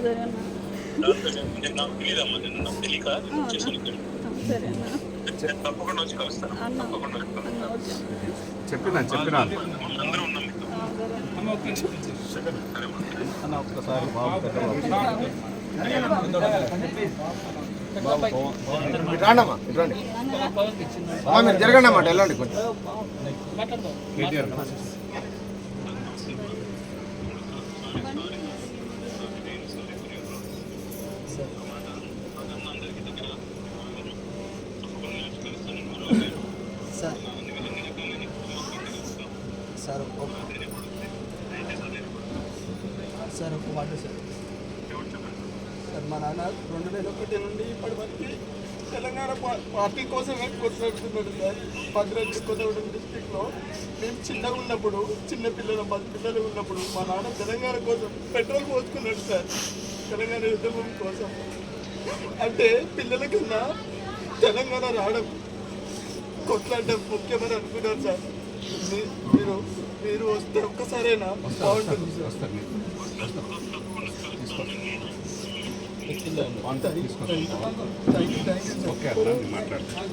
సరే అన్న. నాకు తెలియదమ్మా, నాకు తెలియక సరే అన్న. తప్పకుండా వచ్చి కలుస్తాను. అన్న తప్పకుండా ఓకే. చెప్పినా అందరూ ఉన్నాం మీతో. అన్న ఒక్కసారి బాబు రాండమ్మా రండి మీరు జరగండి అన్నమాట వెళ్ళండి కొంచెం సార్ ఒక మాట సార్ మా నాన్న 2001 నుండి ఇప్పటి వరకు తెలంగాణ పార్టీ కోసమే కొట్లాడుతున్నాడు సార్. భద్రాద్రి కొత్తగూడెం డిస్టిక్లో మేము చిన్నగా ఉన్నప్పుడు, చిన్న పిల్లలు 10 పిల్లలు ఉన్నప్పుడు మా నాన్న తెలంగాణ కోసం పెట్రోల్ పోసుకున్నాడు సార్, తెలంగాణ ఉద్యమం కోసం. అంటే పిల్లల కన్నా తెలంగాణ రావడం, కొట్లాడడం ముఖ్యమని అనుకున్నారు సార్. మీరు వస్తే ఒక్కసారైనా బాగుంటుంది సార్. ఓకే మాట్లాడతాను.